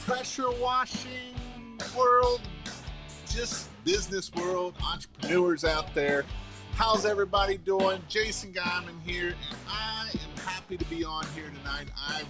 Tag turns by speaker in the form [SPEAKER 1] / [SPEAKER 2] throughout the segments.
[SPEAKER 1] pressure washing world, just business world, entrepreneurs out there. How's everybody doing? Jason Guyman here, and I am happy to be on here tonight. I'm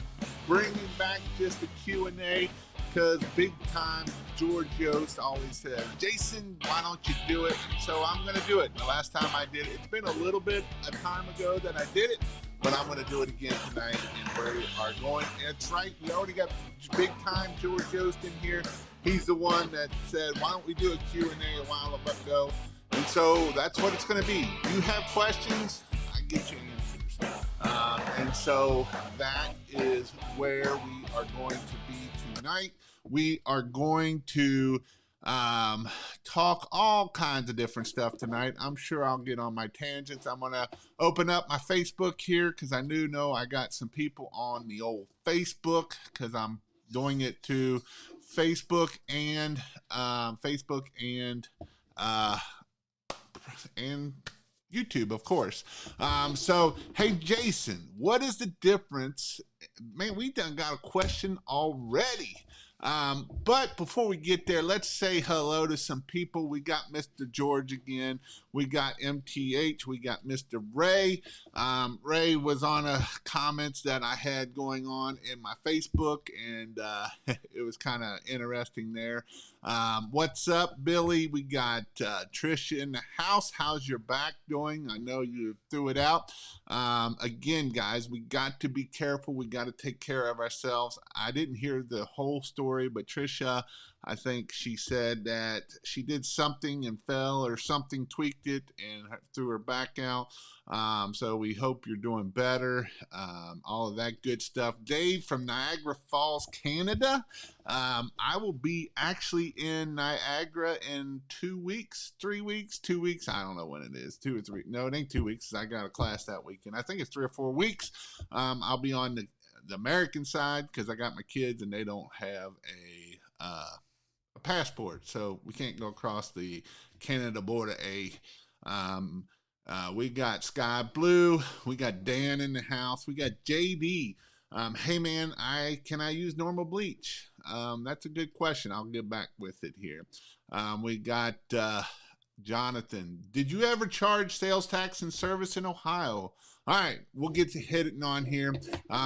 [SPEAKER 1] bringing back just a Q&A because big time George Yost always says, Jason, why don't you do it? And so I'm going to do it. The last time I did it, it's been a little bit of time ago that I did it, but I'm going to do it again tonight, and we are going. That's right, we already got big time George Yost in here. He's the one that said, why don't we do a Q&A a while ago? And so that's what it's going to be. You have questions, I get you answers. And so that is where we are going to be tonight. We are going to talk all kinds of different stuff tonight. I'm sure I'll get on my tangents. I'm going to open up my Facebook here because I know I got some people on the old Facebook because I'm doing it to Facebook and YouTube, of course. So, hey, Jason, what is the difference? Man, we done got a question already. But before we get there, let's say hello to some people. We got Mr. George again. We got MTH. We got Mr. Ray. Ray was on comments that I had going on in my Facebook, and it was kind of interesting there. What's up, Billy? We got Trisha in the house. How's your back doing? I know you threw it out. Again, guys, we got to be careful. We got to take care of ourselves. I didn't hear the whole story, but Trisha, I think she said that she did something and fell or something, tweaked it and threw her back out. So we hope you're doing better. All of that good stuff. Dave from Niagara Falls, Canada. I will be actually in Niagara in 2 weeks, 3 weeks, 2 weeks. I don't know when it is, 2 or 3. No, it ain't 2 weeks. I got a class that weekend. I think it's 3 or 4 weeks. I'll be on the American side because I got my kids and they don't have a passport, so we can't go across the Canada border. We got Sky Blue, we got Dan in the house, we got JD. Hey man, can I use normal bleach? That's a good question. I'll get back with it here. We got Jonathan. Did you ever charge sales tax and service in Ohio? All right, we'll get to hitting on here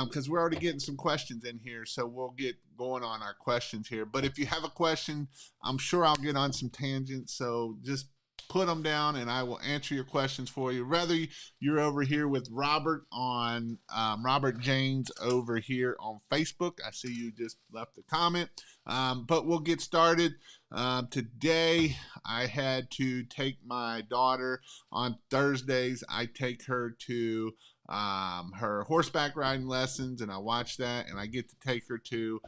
[SPEAKER 1] because we're already getting some questions in here, so we'll get going on our questions here. But if you have a question, I'm sure I'll get on some tangents, so just put them down and I will answer your questions for you. Whether you're over here with Robert on Robert James over here on Facebook. I see you just left a comment, but we'll get started. Today I had to take my daughter on Thursdays. I take her to her horseback riding lessons, and I watch that, and I get to take her to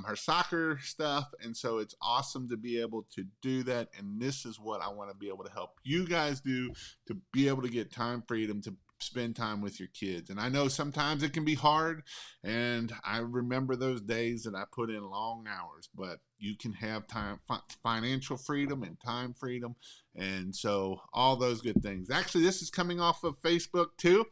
[SPEAKER 1] her soccer stuff, and so it's awesome to be able to do that. And this is what I want to be able to help you guys do, to be able to get time freedom to spend time with your kids. And I know sometimes it can be hard, and I remember those days that I put in long hours, but you can have time, financial freedom and time freedom, and so all those good things. Actually, this is coming off of Facebook too.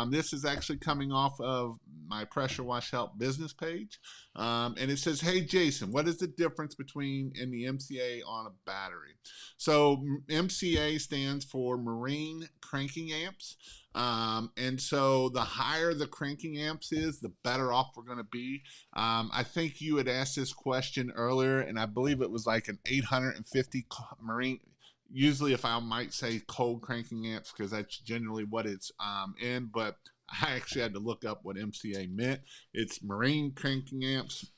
[SPEAKER 1] This is actually coming off of my Pressure Wash Help business page, and it says, hey Jason, what is the difference between in the MCA on a battery? So MCA stands for Marine Cranking Amps. And so the higher the cranking amps is, the better off we're going to be. I think you had asked this question earlier, and I believe it was like an 850 Marine. Usually, if I might say cold cranking amps, because that's generally what it's in, but I actually had to look up what MCA meant. It's Marine Cranking Amps.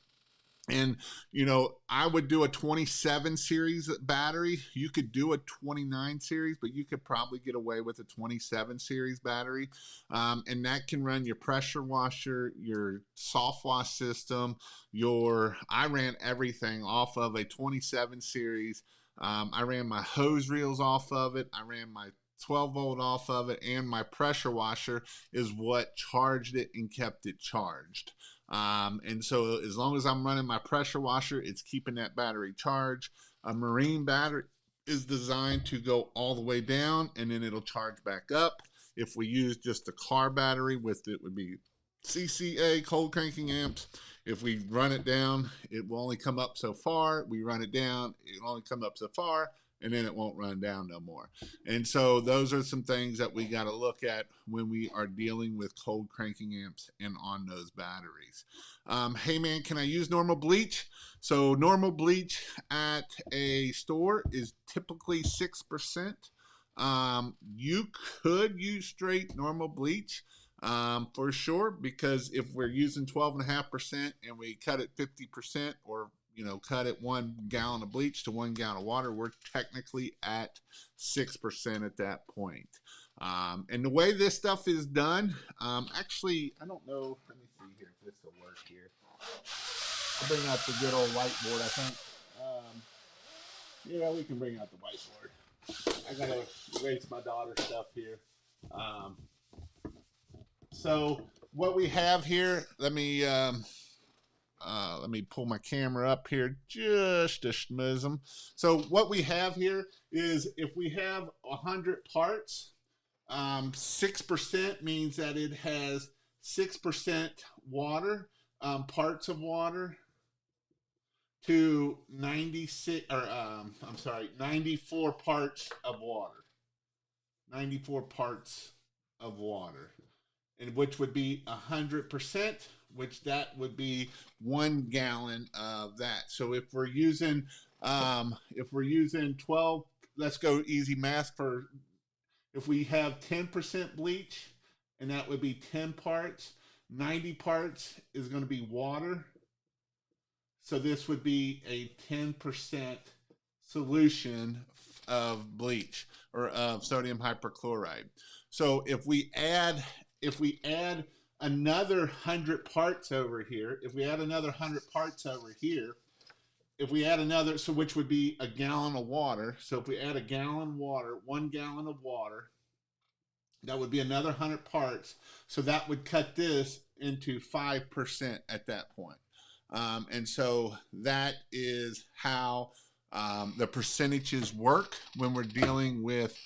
[SPEAKER 1] And, you know, I would do a 27 series battery. You could do a 29 series, but you could probably get away with a 27 series battery. And that can run your pressure washer, your soft wash system, I ran everything off of a 27 series. I ran my hose reels off of it. I ran my 12 volt off of it, and my pressure washer is what charged it and kept it charged. And so as long as I'm running my pressure washer, it's keeping that battery charged. A marine battery is designed to go all the way down, and then it'll charge back up. If we use just a car battery with it, would be CCA, cold cranking amps. If we run it down, it will only come up so far. We run it down, it'll only come up so far, and then it won't run down no more. And so those are some things that we got to look at when we are dealing with cold cranking amps and on those batteries. Hey man, can I use normal bleach? So normal bleach at a store is typically 6%. You could use straight normal bleach for sure, because if we're using 12.5% and we cut it 50%, or cut it 1 gallon of bleach to 1 gallon of water, we're technically at 6% at that point. And the way this stuff is done, actually, I don't know. Let me see here if this will work here. I'll bring out the good old whiteboard, I think. Yeah, we can bring out the whiteboard. I gotta erase my daughter's stuff here. So what we have here, let me pull my camera up here just a schmism. So what we have here is, if we have 100 parts, 6% means that it has 6% water, parts of water, to 96, or I'm sorry, 94 parts of water. 94 parts of water, and which would be 100%, which that would be 1 gallon of that. So if we're using 12, let's go easy math for, if we have 10% bleach, and that would be 10 parts, 90 parts is going to be water. So this would be a 10% solution of bleach, or of sodium hypochlorite. So if we add another 100 parts over here, if we add another 100 so which would be a gallon of water. So if we add a gallon of water, 1 gallon of water, that would be another 100 parts. So that would cut this into 5% at that point. And so that is how the percentages work when we're dealing with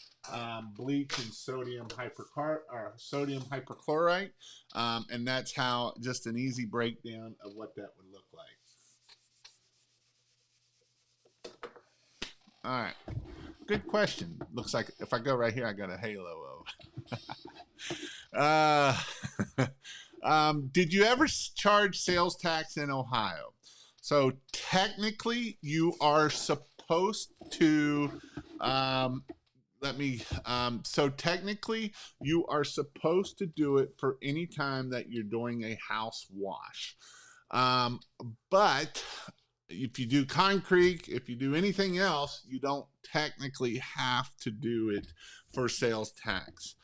[SPEAKER 1] bleach and sodium hypochlorite. And that's how, just an easy breakdown of what that would look like. All right. Good question. Looks like if I go right here, I got a halo of. Did you ever charge sales tax in Ohio? So technically, you are supposed to. So technically, you are supposed to do it for any time that you're doing a house wash. But if you do concrete, if you do anything else, you don't technically have to do it for sales tax.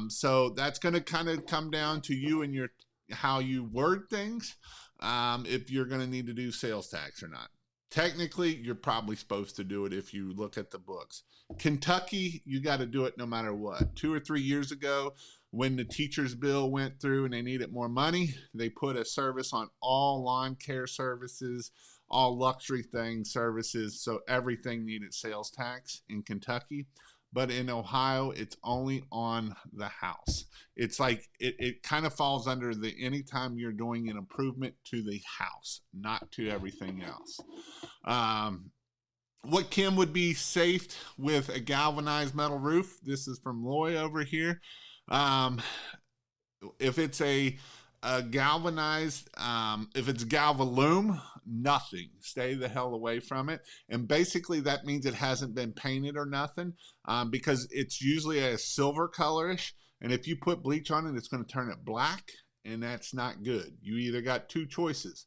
[SPEAKER 1] So that's going to kind of come down to you and how you word things, if you're going to need to do sales tax or not. Technically, you're probably supposed to do it if you look at the books. Kentucky, you got to do it no matter what. 2 or 3 years ago, when the teacher's bill went through and they needed more money, they put a service on all lawn care services, all luxury services, so everything needed sales tax in Kentucky. But in Ohio, it's only on the house. It's like it kind of falls under the anytime you're doing an improvement to the house, not to everything else. What chem would be safe with a galvanized metal roof? This is from Loy over here. If it's a galvanized, if it's galvalume, nothing. Stay the hell away from it. And basically that means it hasn't been painted or nothing, because it's usually a silver colorish. And if you put bleach on it, it's going to turn it black, and that's not good. You either got 2 choices: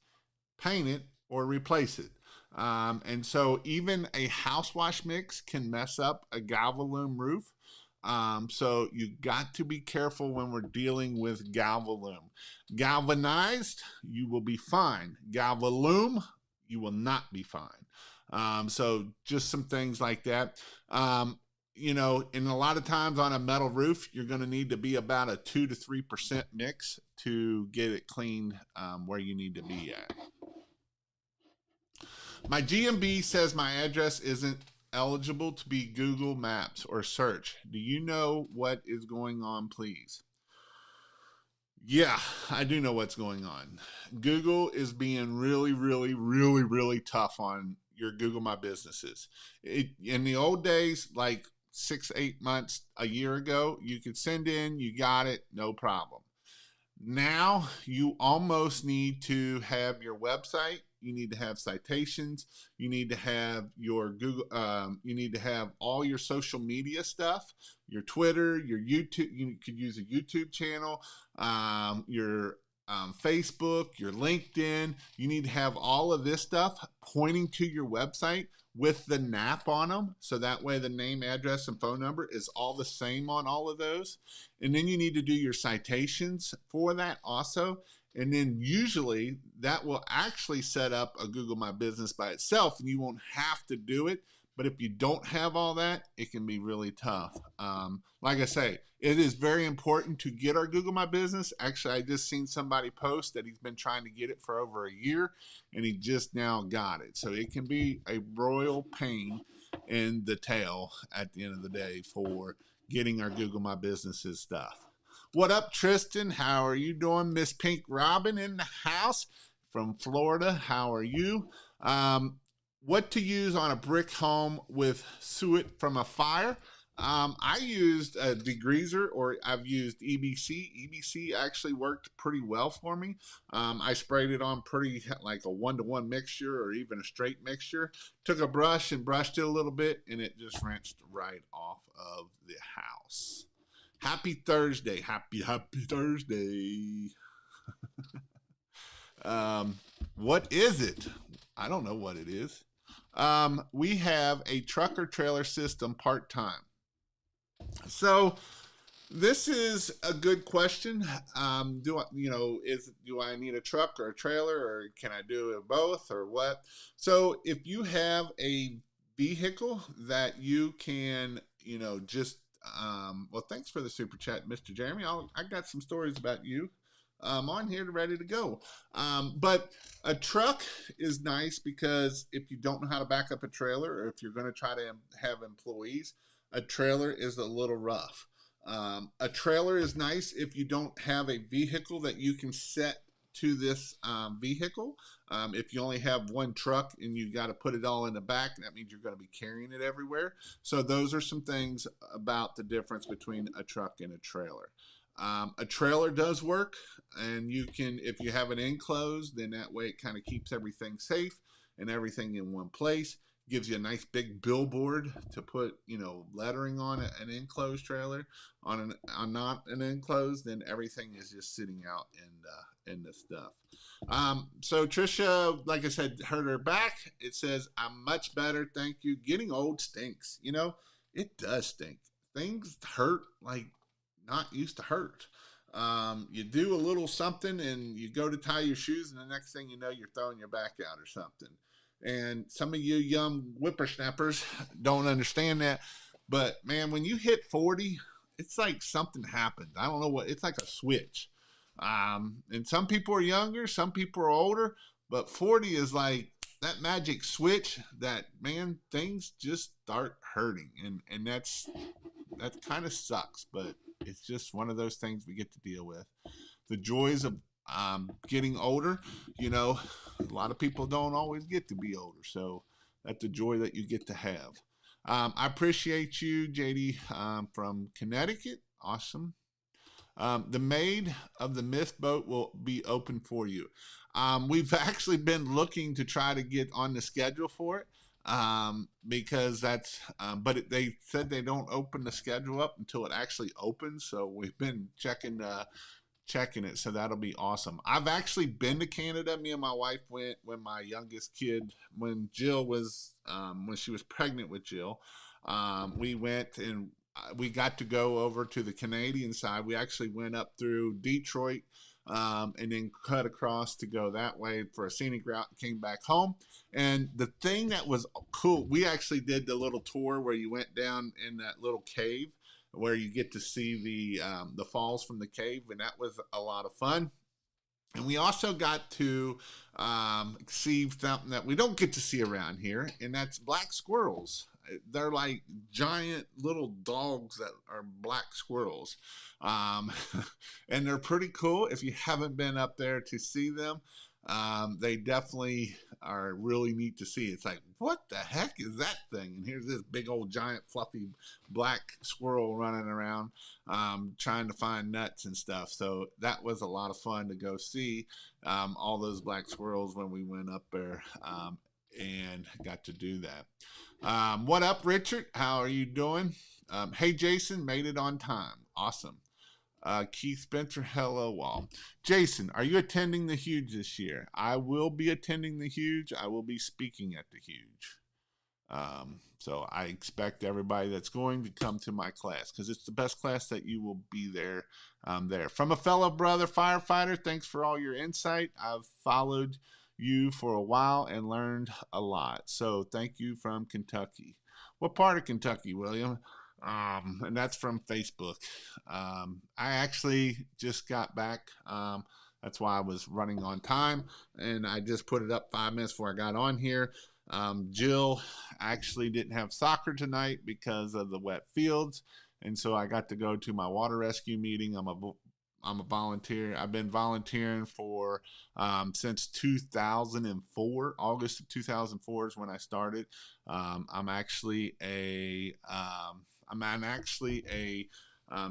[SPEAKER 1] paint it or replace it. And so even a house wash mix can mess up a galvalume roof. So you got to be careful when we're dealing with galvalume. Galvanized, you will be fine. Galvalume, you will not be fine. So just some things like that. And a lot of times on a metal roof, you're going to need to be about a 2 to 3% mix to get it cleaned where you need to be at. My GMB says my address isn't eligible to be Google Maps or search. Do you know what is going on, please? Yeah, I do know what's going on. Google is being really, really, really, really tough on your Google My Businesses. In the old days, like 6, 8 months, a year ago, you could send in, you got it, no problem. Now you almost need to have your website. You need to have citations. You need to have your Google. You need to have all your social media stuff, your Twitter, your YouTube. You could use a YouTube channel, your Facebook, your LinkedIn. You need to have all of this stuff pointing to your website with the NAP on them. So that way the name, address, and phone number is all the same on all of those. And then you need to do your citations for that also. And then usually that will actually set up a Google My Business by itself and you won't have to do it. But if you don't have all that, it can be really tough. Like I say, it is very important to get our Google My Business. Actually, I just seen somebody post that he's been trying to get it for over a year and he just now got it. So it can be a royal pain in the tail at the end of the day for getting our Google My Businesses stuff. What up, Tristan? How are you doing? Miss Pink Robin in the house from Florida. How are you? What to use on a brick home with Suet from a fire? I used a degreaser, or I've used EBC. EBC actually worked pretty well for me. I sprayed it on pretty like a 1-to-1 mixture or even a straight mixture. Took a brush and brushed it a little bit, and it just rinsed right off of the house. Happy Thursday. Happy Thursday. What is it? I don't know what it is. We have a trucker trailer system part-time. So this is a good question. Do I need a truck or a trailer, or can I do it both, or what? So if you have a vehicle that you can, just well, thanks for the super chat, Mr. Jeremy. I got some stories about you on here ready to go. But a truck is nice because if you don't know how to back up a trailer, or if you're going to try to have employees, a trailer is a little rough. A trailer is nice if you don't have a vehicle that you can set to this vehicle. If you only have one truck and you got to put it all in the back, that means you're going to be carrying it everywhere. So those are some things about the difference between a truck and a trailer. A trailer does work, and you can, if you have an enclosed, then that way it kind of keeps everything safe and everything in one place. Gives you a nice big billboard to put, lettering on an enclosed trailer. On not an enclosed, then everything is just sitting out in the stuff. So Trisha, like I said, hurt her back. It says, "I'm much better, thank you." Getting old stinks. It does stink. Things hurt like not used to hurt. You do a little something and you go to tie your shoes, and the next thing you know, you're throwing your back out or something. And some of you young whippersnappers don't understand that. But man, when you hit 40, it's like something happened. I don't know what, it's like a switch. And some people are younger, some people are older, but 40 is like that magic switch that, man, things just start hurting. And that kind of sucks, but it's just one of those things we get to deal with. The joys of getting older, a lot of people don't always get to be older. So that's a joy that you get to have. I appreciate you, JD, from Connecticut. Awesome. The Maid of the Myth boat will be open for you. We've actually been looking to try to get on the schedule for it. Because but they said they don't open the schedule up until it actually opens. So we've been checking it. So that'll be awesome. I've actually been to Canada. Me and my wife went when my youngest kid, when Jill was, when she was pregnant with Jill, we went and we got to go over to the Canadian side. We actually went up through Detroit, and then cut across to go that way for a scenic route, came back home. And the thing that was cool, we actually did the little tour where you went down in that little cave where you get to see the falls from the cave, and that was a lot of fun. And we also got to see something that we don't get to see around here, and that's black squirrels. They're like giant little dogs that are black squirrels. Um, and they're pretty cool. If you haven't been up there to see them, they definitely are really neat to see. It's like, what the heck is that thing? And here's this big old giant fluffy black squirrel running around, trying to find nuts and stuff. So that was a lot of fun to go see all those black squirrels when we went up there, and got to do that. What up, Richard? How are you doing? Hey, Jason, made it on time. Awesome. Keith Spencer, hello, Wall. Jason, are you attending the Huge this year? I will be attending the Huge. I will be speaking at the Huge. So I expect everybody that's going to come to my class because it's the best class that you will be there. There. From a fellow brother firefighter, thanks for all your insight. I've followed you for a while and learned a lot. So thank you from Kentucky. What part of Kentucky, William? And that's from Facebook. I actually just got back. That's why I was running on time, and I just put it up 5 minutes before I got on here. Jill actually didn't have soccer tonight because of the wet fields, and so I got to go to my water rescue meeting. I'm a volunteer. I've been volunteering for since 2004. August of 2004 is when I started. I'm actually a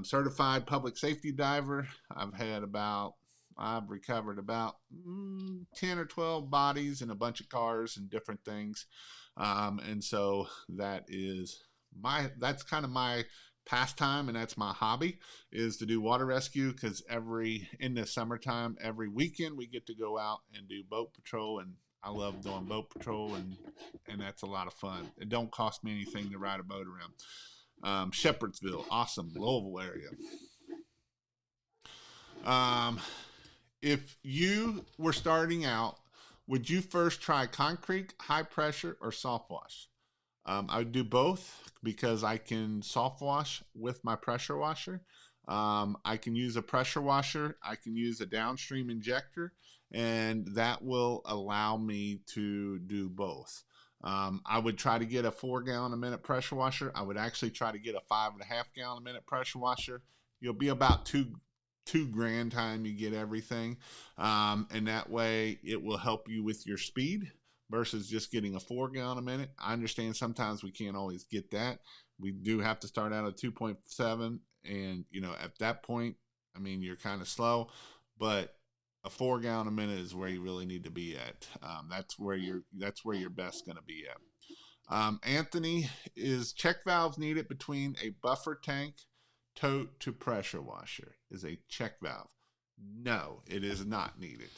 [SPEAKER 1] certified public safety diver. I've recovered about 10 or 12 bodies and a bunch of cars and different things. And so that's kind of my pastime, and that's my hobby, is to do water rescue, because in the summertime, every weekend we get to go out and do boat patrol, and I love doing boat patrol, and that's a lot of fun. It don't cost me anything to ride a boat around. Shepherdsville, awesome. Louisville area. If you were starting out, would you first try concrete, high pressure, or soft wash? I would do both because I can soft wash with my pressure washer. I can use a pressure washer. I can use a downstream injector, and that will allow me to do both. I would try to get a 4 gallon a minute pressure washer. I would actually try to get a 5.5 gallon a minute pressure washer. You'll be about two grand time you get everything, and that way it will help you with your speed versus just getting a 4 gallon a minute. I understand sometimes we can't always get that. We do have to start out at 2.7, and at that point, I mean, you're kind of slow, but a 4 gallon a minute is where you really need to be at. That's where your best going to be at. Anthony, is check valves needed between a buffer tank, tote to pressure washer? Is a check valve? No, it is not needed.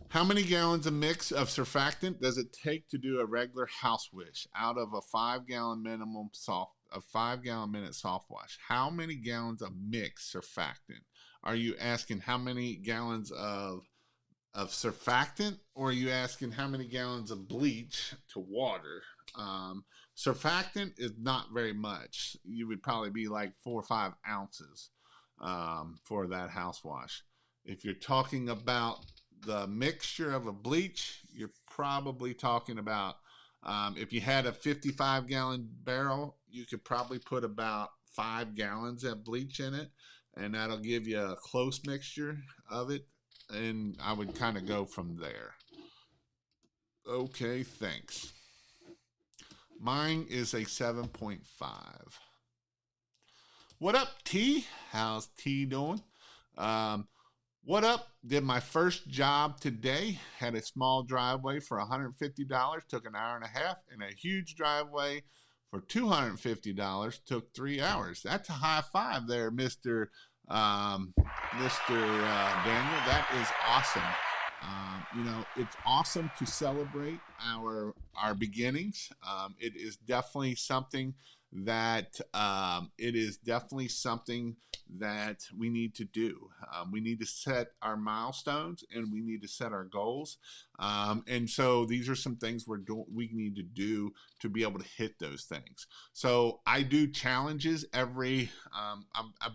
[SPEAKER 1] How many gallons a mix of surfactant does it take to do a regular house wash out of a 5 gallon minute soft wash? How many gallons of mixed surfactant? Are you asking how many gallons of surfactant, or are you asking how many gallons of bleach to water? Surfactant is not very much. You would probably be like 4 or 5 ounces for that house wash. If you're talking about the mixture of a bleach, you're probably talking about, if you had a 55 gallon barrel, you could probably put about 5 gallons of bleach in it, and that'll give you a close mixture of it, and I would kind of go from there. Okay, thanks. Mine is a 7.5. What up, T? How's T doing? What up? Did my first job today. Had a small driveway for $150. Took an hour and a half, and a huge driveway for $250. Took 3 hours. That's a high five there, Mr. Daniel. That is awesome. It's awesome to celebrate our beginnings. It is definitely something that we need to do. We need to set our milestones, and we need to set our goals. And so these are some things we need to do to be able to hit those things. So I do challenges I've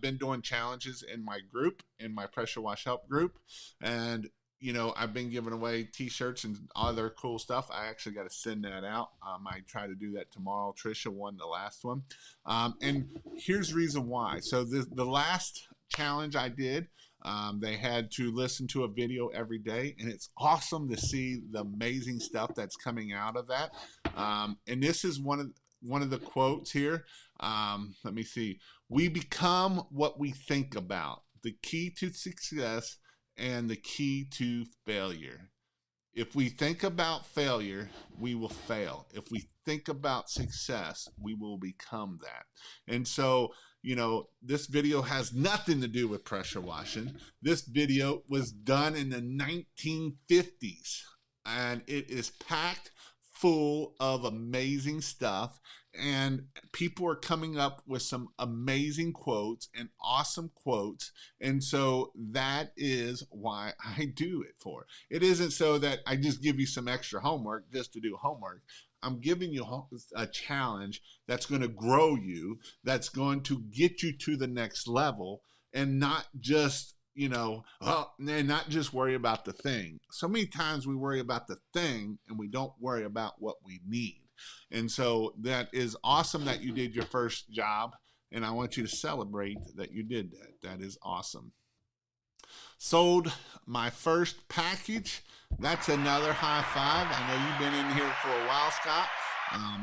[SPEAKER 1] been doing challenges in my group, in my Pressure Wash Help group, and you know, I've been giving away t-shirts and other cool stuff. I actually got to send that out. I try to do that tomorrow. Trisha won the last one. And here's the reason why. So the last challenge I did, they had to listen to a video every day, and it's awesome to see the amazing stuff that's coming out of that. And this is one of the quotes here. Let me see. We become what we think about. The key to success and the key to failure. If we think about failure, we will fail. If we think about success, we will become that. And so, you know, this video has nothing to do with pressure washing. This video was done in the 1950s, and it is packed full of amazing stuff, and people are coming up with some amazing quotes and awesome quotes. And so that is why I do it for. It isn't so that I just give you some extra homework just to do homework. I'm giving you a challenge that's going to grow you, that's going to get you to the next level, and not just, you know, and not just worry about the thing. So many times we worry about the thing and we don't worry about what we need. And so that is awesome that you did your first job, and I want you to celebrate that you did that. That is awesome. Sold my first package. That's another high five. I know you've been in here for a while, Scott.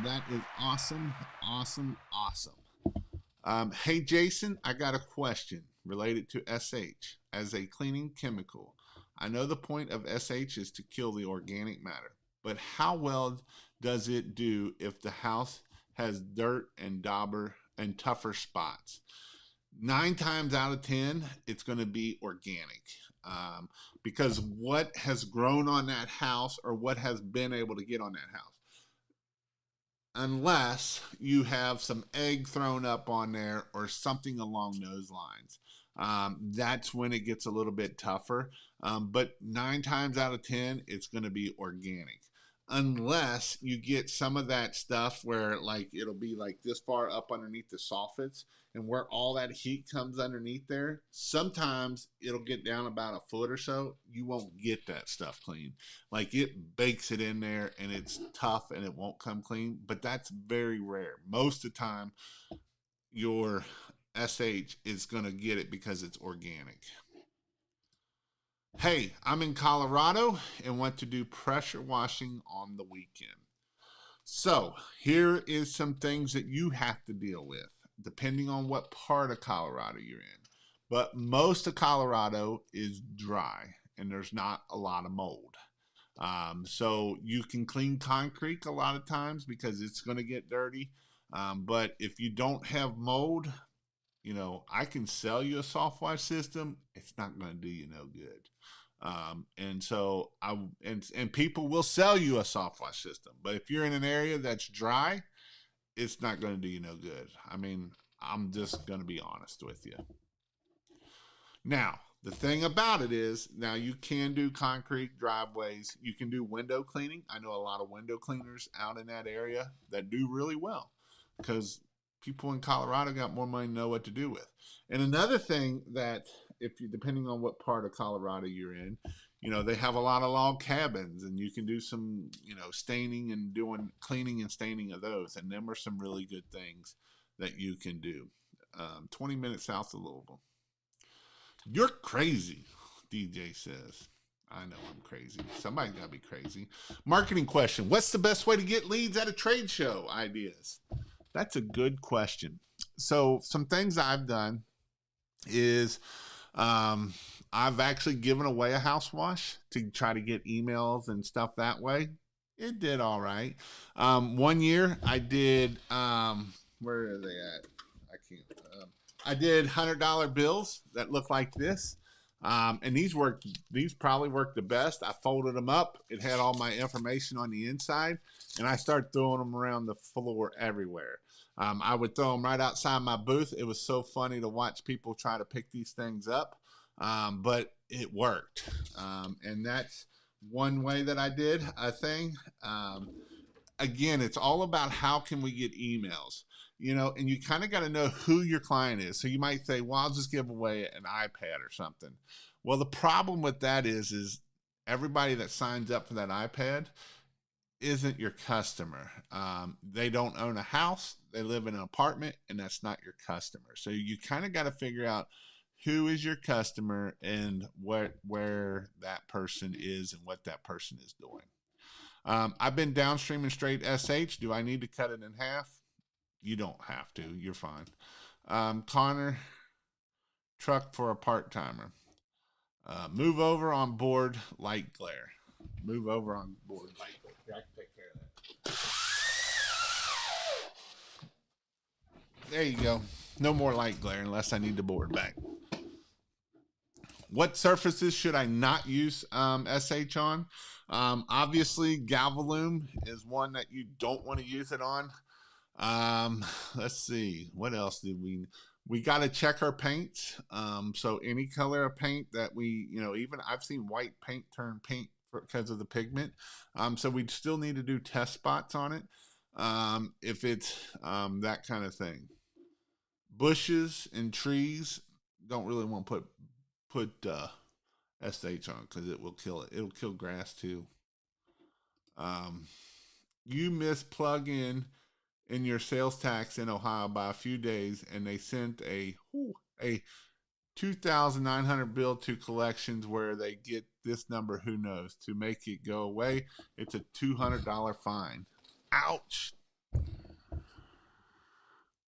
[SPEAKER 1] That is awesome, awesome, awesome. Hey, Jason, I got a question related to SH as a cleaning chemical. I know the point of SH is to kill the organic matter, but how well does it do if the house has dirt and dauber and tougher spots? 9 times out of 10, it's going to be organic, because what has grown on that house, or what has been able to get on that house, unless you have some egg thrown up on there or something along those lines. That's when it gets a little bit tougher. But 9 times out of 10, it's going to be organic. Unless you get some of that stuff where, like, it'll be like this far up underneath the soffits, and where all that heat comes underneath there, sometimes it'll get down about a foot or so. You won't get that stuff clean. Like, it bakes it in there and it's tough and it won't come clean, but that's very rare. Most of the time, your SH is going to get it because it's organic. Hey, I'm in Colorado and want to do pressure washing on the weekend. So here is some things that you have to deal with, depending on what part of Colorado you're in. But most of Colorado is dry and there's not a lot of mold. So you can clean concrete a lot of times because it's going to get dirty. But if you don't have mold, you know, I can sell you a soft wash system. It's not going to do you no good. And so and people will sell you a soft wash system, but if you're in an area that's dry, it's not going to do you no good. I mean, I'm just going to be honest with you. Now, the thing about it is, now you can do concrete driveways. You can do window cleaning. I know a lot of window cleaners out in that area that do really well, because people in Colorado got more money to know what to do with. And another thing that, if you, depending on what part of Colorado you're in, you know, they have a lot of log cabins, and you can do some, you know, staining and doing cleaning and staining of those. And them are some really good things that you can do. 20 minutes south of Louisville. You're crazy, DJ says. I know I'm crazy. Somebody's got to be crazy. Marketing question. What's the best way to get leads at a trade show? Ideas. That's a good question. So some things I've done is I've actually given away a house wash to try to get emails and stuff that way. It did all right. One year I did, where are they at? I can't. I did $100 bills that look like this. And these probably worked the best. I folded them up. It had all my information on the inside, and I started throwing them around the floor everywhere. I would throw them right outside my booth. It was so funny to watch people try to pick these things up, but it worked. And that's one way that I did a thing. Again, it's all about how can we get emails, you know, and you kind of got to know who your client is. So you might say, well, I'll just give away an iPad or something. Well, the problem with that is everybody that signs up for that iPad isn't your customer. They don't own a house, they live in an apartment, and that's not your customer. So you kind of got to figure out who is your customer and where that person is and what that person is doing. I've been downstream and straight SH. Do I need to cut it in half? You don't have to. You're fine. Connor, truck for a part timer. Move over on board light glare. Move over on board light glare. Here, I can take care of that. There you go. No more light glare unless I need the board back. What surfaces should I not use SH on? Obviously, Galvalume is one that you don't want to use it on. Let's see. What else did we got to check our paints. So any color of paint that we, even I've seen white paint turn pink because of the pigment. So we still need to do test spots on it. If it's that kind of thing. Bushes and trees, don't really want to put SH on because it will kill it. It'll kill grass too. You miss plug in your sales tax in Ohio by a few days, and they sent a 2,900 bill to collections where they get this number, who knows, to make it go away. It's a $200 fine. Ouch.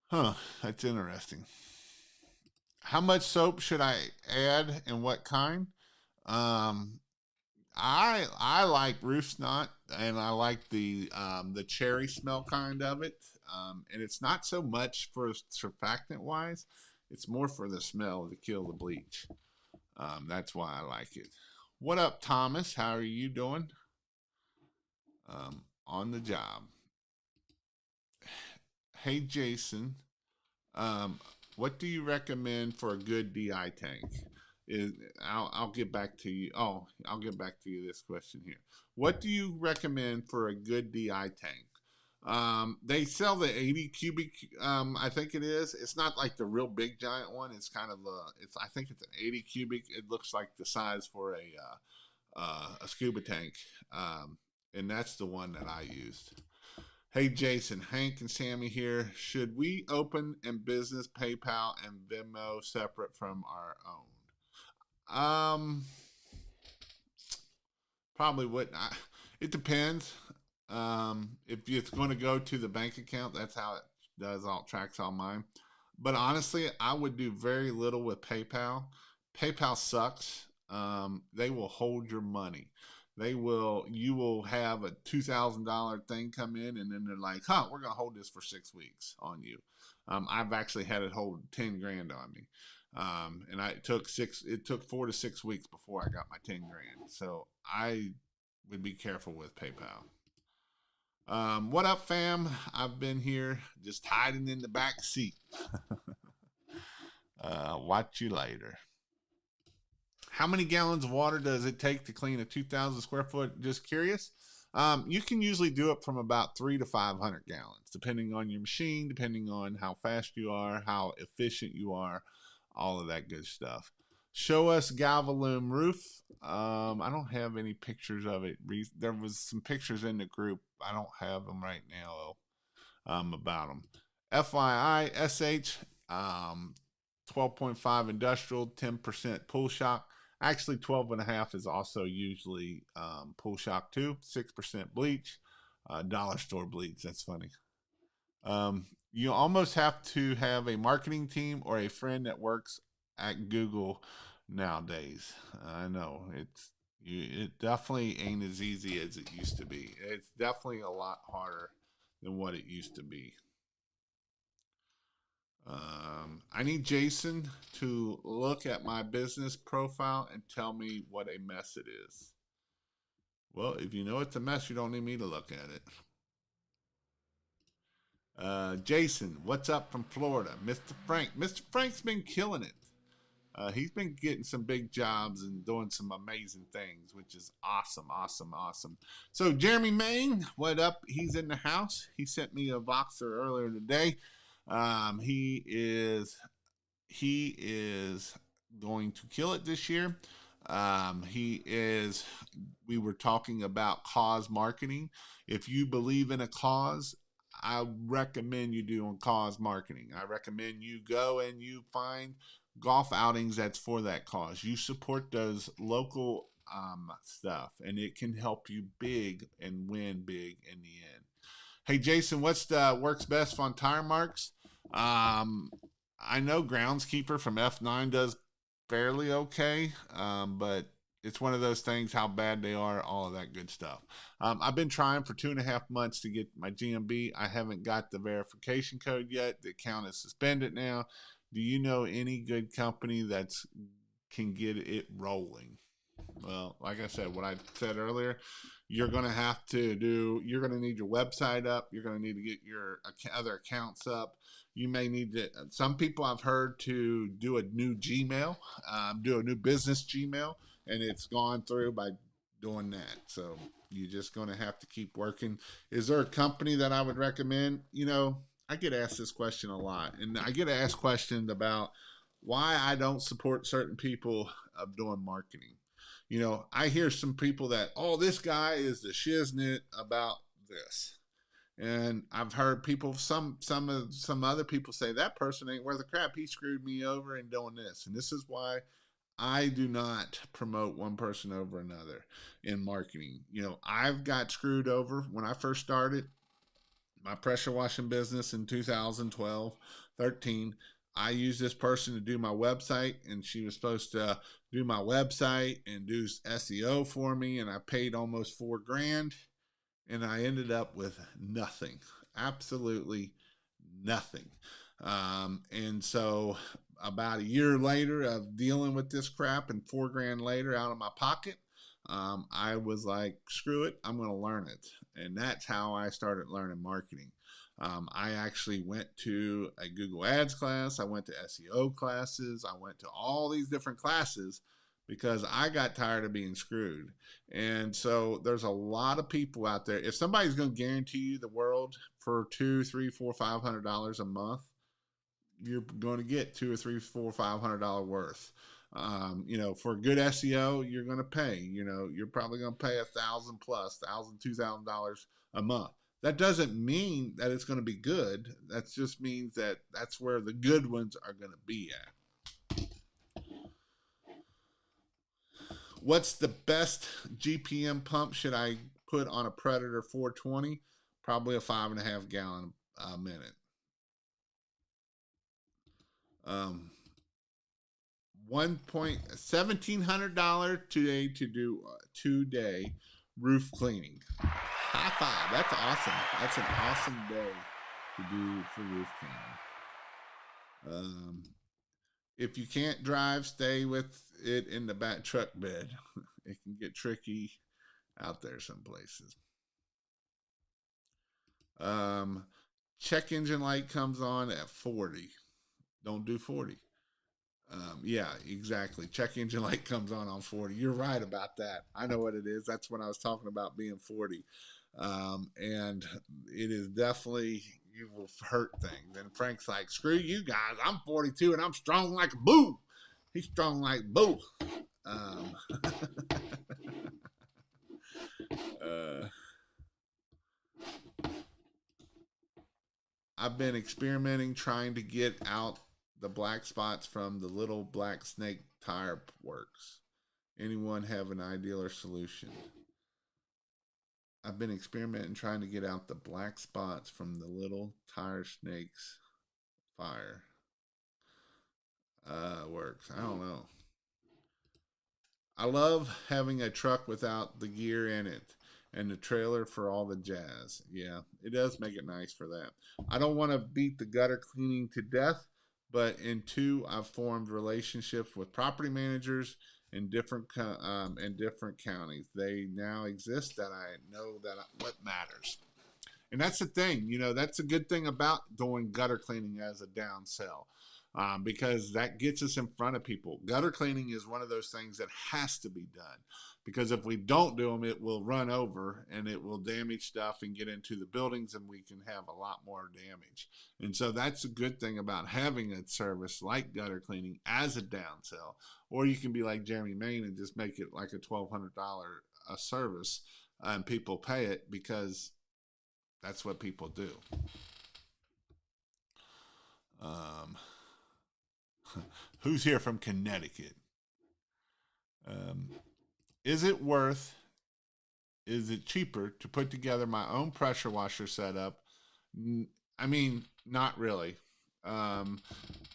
[SPEAKER 1] Huh, that's interesting. How much soap should I add and what kind? Um, I like roof snot, and I like the cherry smell kind of it. And it's not so much for surfactant wise; it's more for the smell to kill the bleach. That's why I like it. What up, Thomas? How are you doing? On the job. Hey, Jason. Um, what do you recommend for a good DI tank? Is I'll get back to you. Oh, I'll get back to you this question here. What do you recommend for a good DI tank? They sell the 80 cubic. I think it is. It's not like the real big giant one. It's kind of it's. I think it's an 80 cubic. It looks like the size for a scuba tank. And that's the one that I used. Hey Jason, Hank and Sammy here. Should we open in business PayPal and Venmo separate from our own? Probably wouldn't. It depends. If it's going to go to the bank account, that's how it does all tracks all mine. But honestly, I would do very little with PayPal. PayPal sucks. They will hold your money. You will have a $2,000 thing come in, and then they're like, "Huh, we're gonna hold this for 6 weeks on you." I've actually had it hold 10 grand on me, and it took 4 to 6 weeks before I got my 10 grand. So I would be careful with PayPal. What up, fam? I've been here just hiding in the back seat. Watch you later. How many gallons of water does it take to clean a 2,000 square foot? Just curious. You can usually do it from about 3 to 500 gallons, depending on your machine, depending on how fast you are, how efficient you are, all of that good stuff. Show us Galvalume roof. I don't have any pictures of it. There was some pictures in the group. I don't have them right now about them. FYI, SH 12.5 industrial, 10% pool shock. Actually, 12.5 is also usually pool shock too. 6% bleach, dollar store bleach. That's funny. You almost have to have a marketing team or a friend that works at Google nowadays. I know it definitely ain't as easy as it used to be. It's definitely a lot harder than what it used to be. I need Jason to look at my business profile and tell me what a mess it is. Well, if you know it's a mess, you don't need me to look at it. Jason, what's up from Florida? Mr. Frank. Mr. Frank's been killing it. He's been getting some big jobs and doing some amazing things, which is awesome, awesome, awesome. So Jeremy Main, what up? He's in the house. He sent me a Voxer earlier today. He is going to kill it this year. We were talking about cause marketing. If you believe in a cause, I recommend you doing cause marketing. I recommend you go and you find golf outings that's for that cause. You support those local stuff, and it can help you big and win big in the end. Hey, Jason, what's the works best on tire marks? Um, I know Groundskeeper from F9 does fairly okay, but it's one of those things how bad they are, all of that good stuff. I've been trying for 2.5 months to get my GMB. I haven't got the verification code yet. The account is suspended now. Do you know any good company that's can get it rolling? Well, like I said, what I said earlier, you're going to need your website up. You're going to need to get your other accounts up. You may need to, some people I've heard to do a new Gmail, do a new business Gmail, and it's gone through by doing that. So you're just going to have to keep working. Is there a company that I would recommend? I get asked this question a lot, and I get asked questions about why I don't support certain people of doing marketing. I hear some people that, oh, this guy is the shiznit about this. And I've heard people, some other people say that person ain't worth a crap. He screwed me over in doing this. And this is why I do not promote one person over another in marketing. I've got screwed over when I first started my pressure washing business in 2012, 13. I used this person to do my website, and she was supposed to do my website and do SEO for me, and I paid almost $4,000, and I ended up with nothing, absolutely nothing. And so about a year later of dealing with this crap and $4,000 later out of my pocket, I was like, screw it, I'm going to learn it. And that's how I started learning marketing. I actually went to a Google Ads class. I went to SEO classes. I went to all these different classes because I got tired of being screwed. And so there's a lot of people out there. If somebody's going to guarantee you the world for $2, $3, $4, $500 a month, you're going to get $2 or $3, $4, $500 worth. For good SEO, you're going to pay. You're probably going to pay $1,000 plus, $1,000, $2,000 a month. That doesn't mean that it's going to be good. That just means that that's where the good ones are going to be at. What's the best GPM pump should I put on a Predator 420? Probably a 5.5 gallon a minute. $1,700 today to do 2-day roof cleaning. High five! That's awesome. That's an awesome day to do for roof cleaning. If you can't drive, stay with it in the back truck bed. It can get tricky out there some places. Check engine light comes on at 40. Don't do 40. Yeah, exactly. Check engine light comes on 40. You're right about that. I know what it is. That's when I was talking about being 40. And it is definitely, you will hurt things. And Frank's like, screw you guys. I'm 42 and I'm strong like a boo. He's strong like boo. Um, uh, I've been experimenting trying to get out the black spots from the little black snake tire works. Anyone have an ideal or solution? I've been experimenting trying to get out the black spots from the little tire snakes fire. Works. I don't know. I love having a truck without the gear in it and the trailer for all the jazz. Yeah, it does make it nice for that. I don't want to beat the gutter cleaning to death, but in two, I've formed relationships with property managers in different counties. They now exist that I know that what matters. And that's the thing, that's a good thing about doing gutter cleaning as a downsell. because that gets us in front of people. Gutter cleaning is one of those things that has to be done, because if we don't do them, it will run over and it will damage stuff and get into the buildings, and we can have a lot more damage. And so that's a good thing about having a service like gutter cleaning as a downsell. Or you can be like Jeremy Main and just make it like a $1,200 a service, and people pay it because that's what people do. Um, who's here from Connecticut? Um, is it worth? Is it cheaper to put together my own pressure washer setup? I mean, not really, um,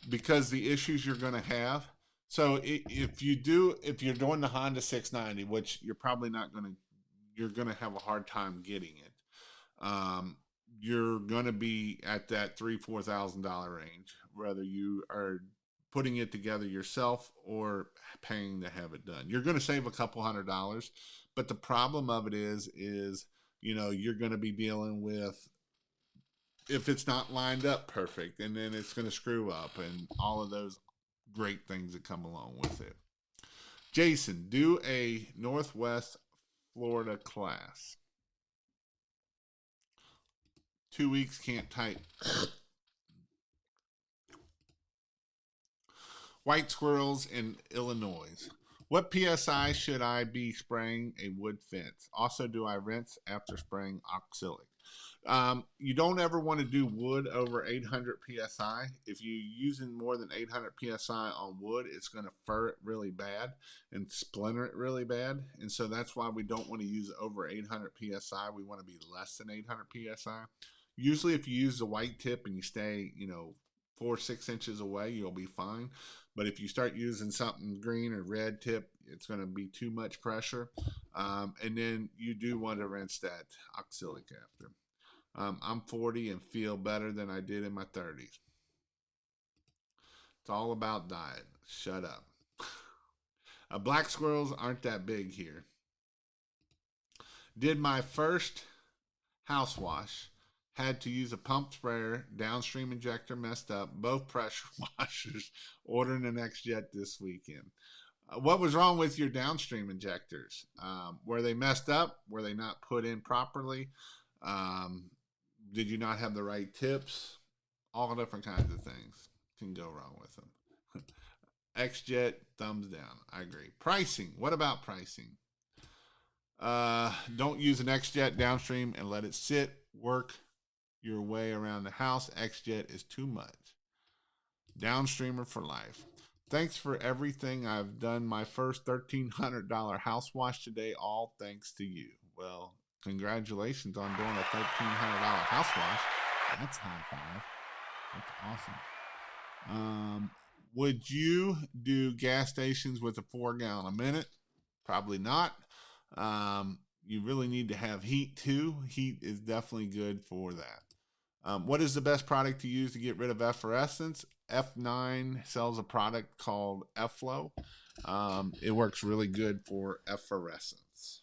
[SPEAKER 1] because the issues you're going to have. So if you're doing the Honda 690, which you're probably not going to, you're going to have a hard time getting it. Um, you're going to be at that $3,000-4,000 range, whether you are putting it together yourself or paying to have it done. You're going to save a couple $100, but the problem of it is you're going to be dealing with, if it's not lined up perfect, and then it's going to screw up, and all of those great things that come along with it. Jason, do a Northwest Florida class. 2 weeks, can't type. White squirrels in Illinois. What PSI should I be spraying a wood fence? Also, do I rinse after spraying oxalic? You don't ever want to do wood over 800 PSI. If you're using more than 800 PSI on wood, it's going to fur it really bad and splinter it really bad. And so that's why we don't want to use over 800 PSI. We want to be less than 800 PSI. Usually if you use the white tip and you stay, 4-6 inches away, you'll be fine. But if you start using something green or red tip, it's going to be too much pressure. And then you do want to rinse that oxalic after. I'm 40 and feel better than I did in my 30s. It's all about diet. Shut up. Black squirrels aren't that big here. Did my first house wash. Had to use a pump sprayer. Downstream injector messed up. Both pressure washers. Ordering an X-Jet this weekend. What was wrong with your downstream injectors? Were they messed up? Were they not put in properly? Did you not have the right tips? All different kinds of things can go wrong with them. X-Jet, thumbs down. I agree. Pricing. What about pricing? Don't use an X-Jet downstream and let it sit. Work your way around the house. X-Jet is too much. Downstreamer for life. Thanks for everything. I've done my first $1,300 house wash today, all thanks to you. Well, congratulations on doing a $1,300 house wash. That's high five. That's awesome. Would you do gas stations with a 4 gallon a minute? Probably not. You really need to have heat too. Heat is definitely good for that. What is the best product to use to get rid of efflorescence? F9 sells a product called Efflow. It works really good for efflorescence.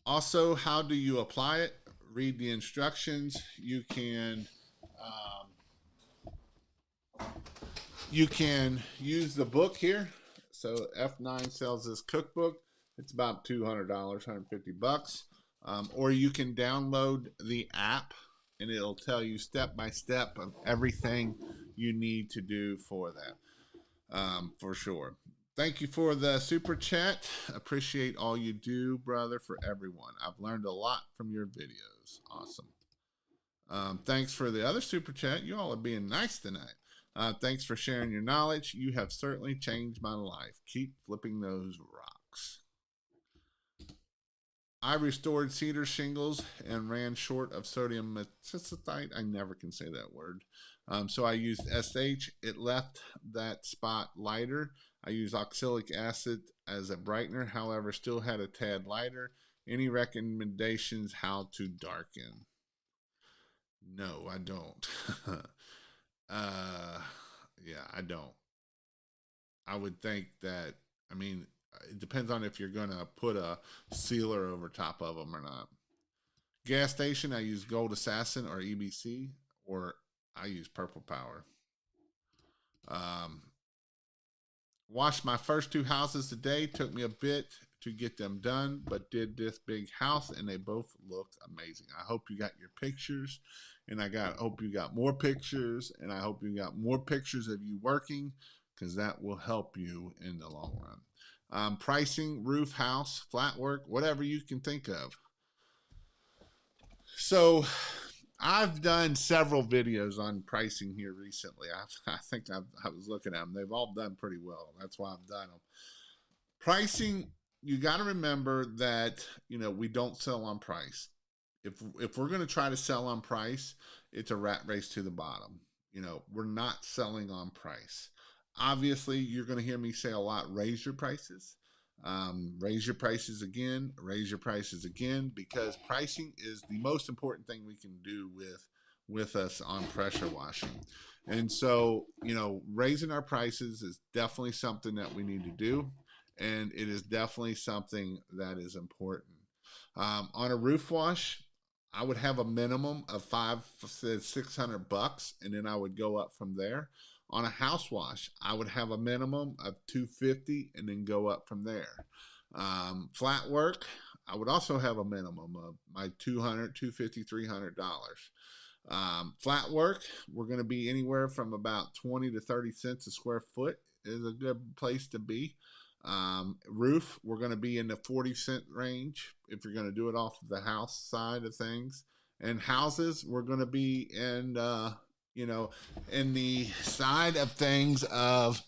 [SPEAKER 1] Also, how do you apply it? Read the instructions. You can use the book here. So F9 sells this cookbook. It's about $200, $150. Or you can download the app, and it'll tell you step by step of everything you need to do for that, for sure. Thank you for the super chat. Appreciate all you do, brother, for everyone. I've learned a lot from your videos. Awesome. Thanks for the other super chat. You all are being nice tonight. Thanks for sharing your knowledge. You have certainly changed my life. Keep flipping those rocks. I restored cedar shingles and ran short of sodium methacillite. I never can say that word. So I used SH. It left that spot lighter. I used oxalic acid as a brightener, however, still had a tad lighter. Any recommendations how to darken? No, I don't. Yeah, I don't. I would think that, I mean, it depends on if you're going to put a sealer over top of them or not. Gas station, I use Gold Assassin or EBC, or I use Purple Power. Washed my first 2 houses today. Took me a bit to get them done, but did this big house and they both look amazing. I hope you got your pictures, and hope you got more pictures, and I hope you got more pictures of you working, because that will help you in the long run. Pricing, roof, house, flat work, whatever you can think of. So I've done several videos on pricing here recently. I was looking at them. They've all done pretty well. That's why I've done them. Pricing, you got to remember that, we don't sell on price. If we're going to try to sell on price, it's a rat race to the bottom. We're not selling on price. Obviously, you're going to hear me say a lot, raise your prices. Raise your prices again, raise your prices again, because pricing is the most important thing we can do with us on pressure washing. And so, raising our prices is definitely something that we need to do, and it is definitely something that is important. On a roof wash, I would have a minimum of $500-600, and then I would go up from there. On a house wash, I would have a minimum of $250 and then go up from there. Flat work, I would also have a minimum of my $200, $250, $300. Flat work, we're going to be anywhere from about 20 to 30 cents a square foot is a good place to be. Roof, we're going to be in the 40-cent range if you're going to do it off of the house side of things. And houses, we're going to be in in the side of things of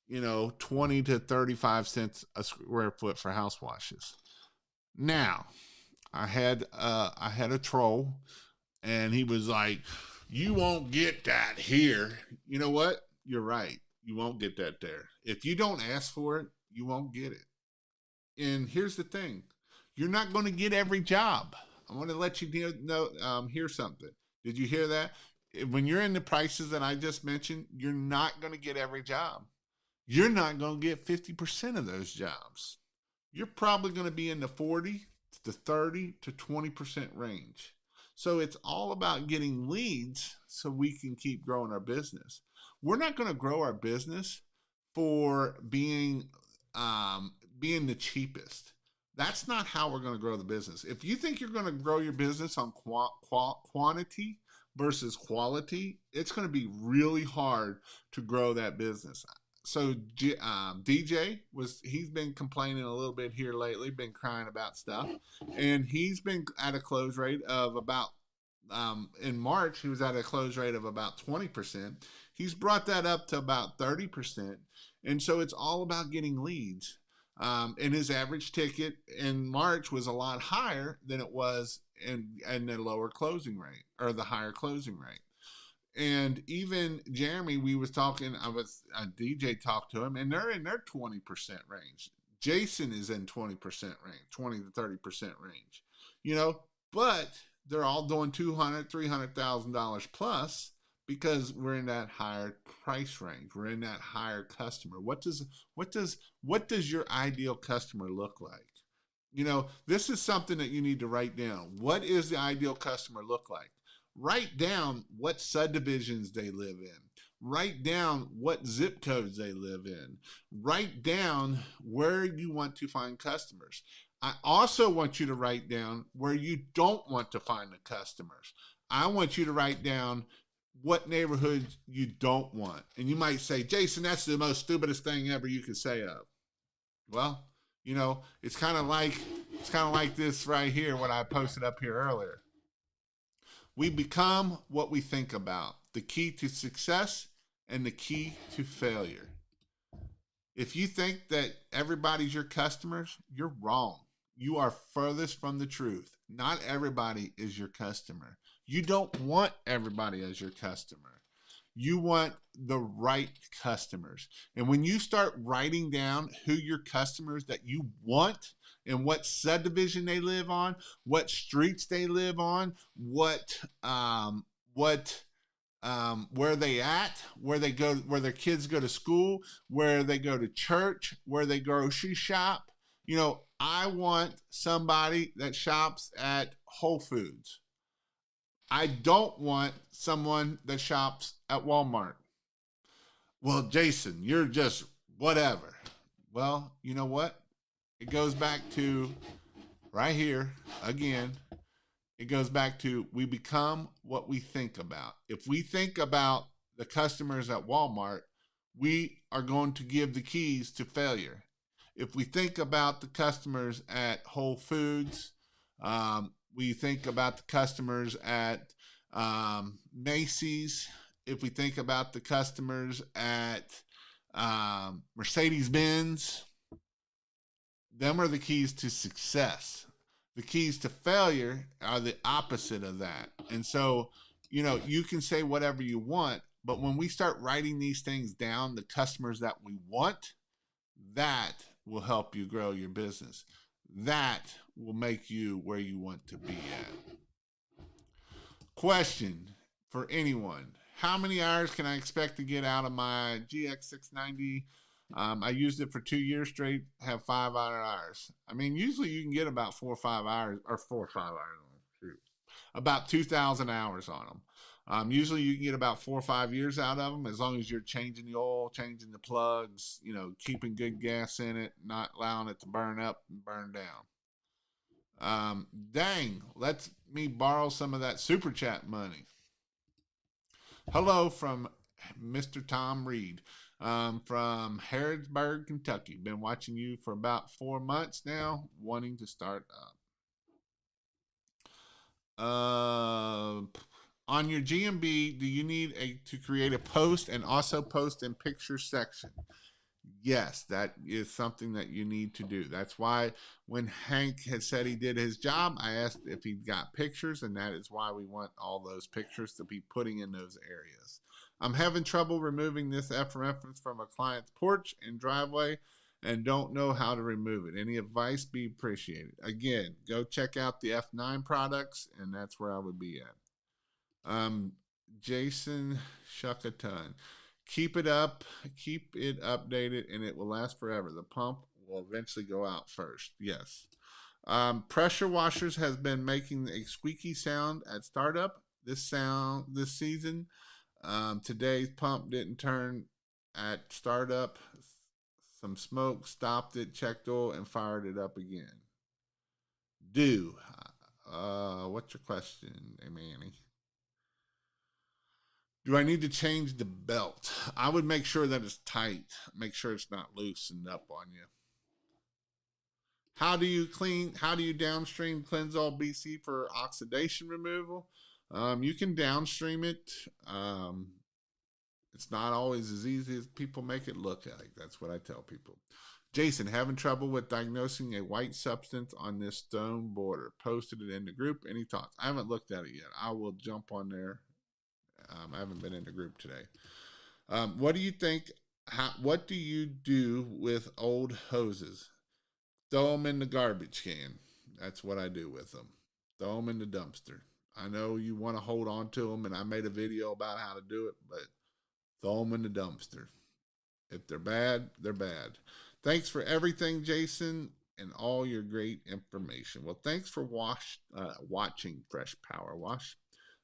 [SPEAKER 1] 20 to 35 cents a square foot for house washes. Now, I had a troll, and he was like, "You won't get that here." You know what? You're right. You won't get that there. If you don't ask for it, you won't get it. And here's the thing: you're not going to get every job. I want to let you hear something. Did you hear that? When you're in the prices that I just mentioned, you're not going to get every job. You're not going to get 50% of those jobs. You're probably going to be in the 40 to 30 to 20% range. So it's all about getting leads so we can keep growing our business. We're not going to grow our business for being the cheapest. That's not how we're going to grow the business. If you think you're going to grow your business on quantity versus quality, it's going to be really hard to grow that business. So DJ he's been complaining a little bit here lately, been crying about stuff, and he's been at a close rate of about in March he was at a close rate of about 20%. He's brought that up to about 30%, and so it's all about getting leads. And his average ticket in March was a lot higher than it was in the lower closing rate or the higher closing rate. And even Jeremy, DJ talked to him, and they're in their 20% range. Jason is in 20% range, 20 to 30% range, but they're all doing $200,000, $300,000 plus, because we're in that higher price range. We're in that higher customer. What does your ideal customer look like? This is something that you need to write down. What is the ideal customer look like? Write down what subdivisions they live in. Write down what zip codes they live in. Write down where you want to find customers. I also want you to write down where you don't want to find the customers. I want you to write down what neighborhoods you don't want. And you might say, Jason, that's the most stupidest thing ever you could say of. Well, it's kind of like this right here, what I posted up here earlier. We become what we think about. The key to success and the key to failure. If you think that everybody's your customers, you're wrong. You are furthest from the truth. Not everybody is your customer. You don't want everybody as your customer. You want the right customers. And when you start writing down who your customers that you want and what subdivision they live on, what streets they live on, where they at, where they go, where their kids go to school, where they go to church, where they grocery shop. I want somebody that shops at Whole Foods. I don't want someone that shops at Walmart. Well, Jason, you're just whatever. Well, you know what? It goes back to right here again. It goes back to we become what we think about. If we think about the customers at Walmart, we are going to give the keys to failure. If we think about the customers at Whole Foods, we think about the customers at Macy's, if we think about the customers at Mercedes Benz, them are the keys to success. The keys to failure are the opposite of that. And so, you know, you can say whatever you want, but when we start writing these things down, the customers that we want, that will help you grow your business. That will make you where you want to be at. Question for anyone: how many hours can I expect to get out of my GX690? I used it for 2 years straight, have 500 hours. I mean, usually you can get about 4 or 5 hours, or 4 or 5 hours, shoot, about 2,000 hours on them. Usually you can get about 4 or 5 years out of them as long as you're changing the oil, changing the plugs, you know, keeping good gas in it, not allowing it to burn up and burn down. Dang, let me borrow some of that super chat money. Hello from Mr. Tom Reed from Harrodsburg, Kentucky. Been watching you for about 4 months now, wanting to start up. On your GMB, do you need to create a post and also post in picture section? Yes, that is something that you need to do. That's why when Hank had said he did his job, I asked if he got pictures, and that is why we want all those pictures to be putting in those areas. I'm having trouble removing this F reference from a client's porch and driveway and don't know how to remove it. Any advice be appreciated. Again, go check out the F9 products, and that's where I would be at. Jason Shuckaton. Keep it up, keep it updated, and it will last forever. The pump will eventually go out first. Yes. Pressure washers has been making a squeaky sound at startup this season. Today's pump didn't turn at startup. Some smoke stopped it, checked oil, and fired it up again. What's your question, Manny? Do I need to change the belt? I would make sure that it's tight. Make sure it's not loosened up on you. How do you downstream Cleansol BC for oxidation removal? You can downstream it. It's not always as easy as people make it look like. That's what I tell people. Jason, having trouble with diagnosing a white substance on this stone border. Posted it in the group. Any thoughts? I haven't looked at it yet. I will jump on there. I haven't been in the group today. What do you think? What do you do with old hoses? Throw them in the garbage can. That's what I do with them. Throw them in the dumpster. I know you want to hold on to them, and I made a video about how to do it, but throw them in the dumpster. If they're bad, they're bad. Thanks for everything, Jason, and all your great information. Well, thanks for watching Fresh Power Wash.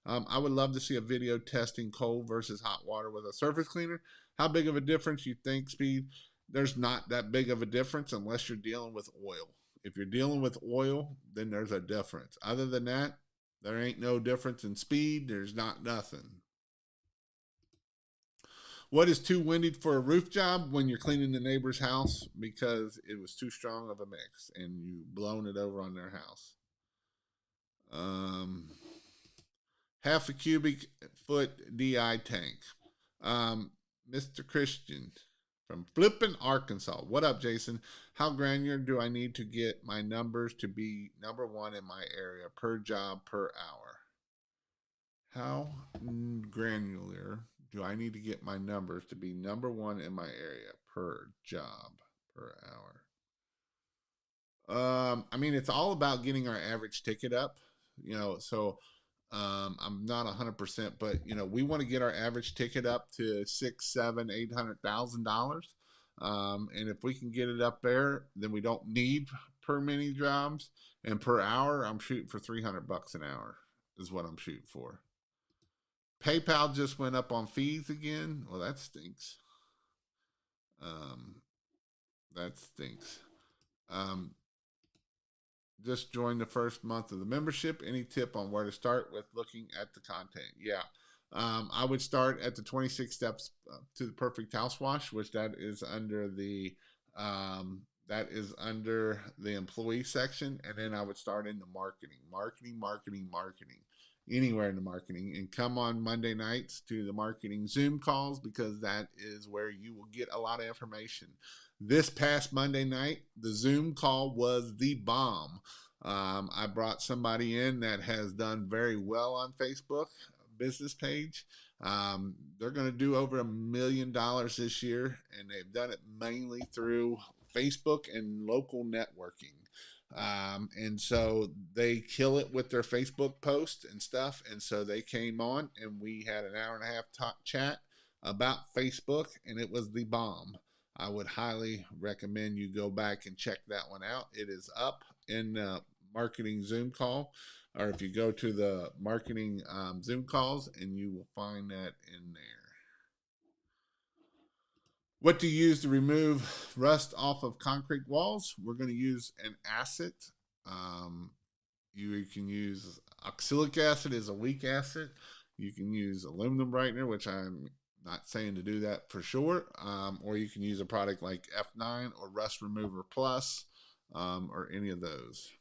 [SPEAKER 1] I would love to see a video testing cold versus hot water with a surface cleaner. How big of a difference you think, Speed? There's not that big of a difference unless you're dealing with oil. If you're dealing with oil, then there's a difference. Other than that, there ain't no difference in speed. There's not nothing. What is too windy for a roof job? When you're cleaning the neighbor's house because it was too strong of a mix and you blown it over on their house. Half a cubic foot DI tank. Mr. Christian from Flippin', Arkansas. What up, Jason? How granular do I need to get my numbers to be number one in my area per job per hour? How granular do I need to get my numbers to be number one in my area per job per hour? I mean, it's all about getting our average ticket up, you know, so I'm not 100%, but you know, we want to get our average ticket up to $600,000, $700,000, and if we can get it up there, then we don't need per many jobs. And per hour, I'm shooting for $300 an hour. is what I'm shooting for. PayPal just went up on fees again. Well, that stinks. Um, that stinks. Um, just joined the first month of the membership. Any tip on where to start with looking at the content? Yeah. I would start at the 26 steps to the perfect house wash, which that is under the employee section, and then I would start in the marketing, anywhere in the marketing, and come on Monday nights to the marketing Zoom calls because that is where you will get a lot of information. This past Monday night, the Zoom call was the bomb. I brought somebody in that has done very well on Facebook business page. They're going to do over $1 million this year, and they've done it mainly through Facebook and local networking. And so they kill it with their Facebook posts and stuff. And so they came on, and we had an hour and a half chat about Facebook, and it was the bomb. I would highly recommend you go back and check that one out. It is up in the marketing Zoom call, or if you go to the marketing Zoom calls, and you will find that in there. What to use to remove rust off of concrete walls? We're going to use an acid. You can use oxalic acid is a weak acid. You can use aluminum brightener, which I'm not saying to do that for sure. Or you can use a product like F9 or Rust Remover Plus, or any of those.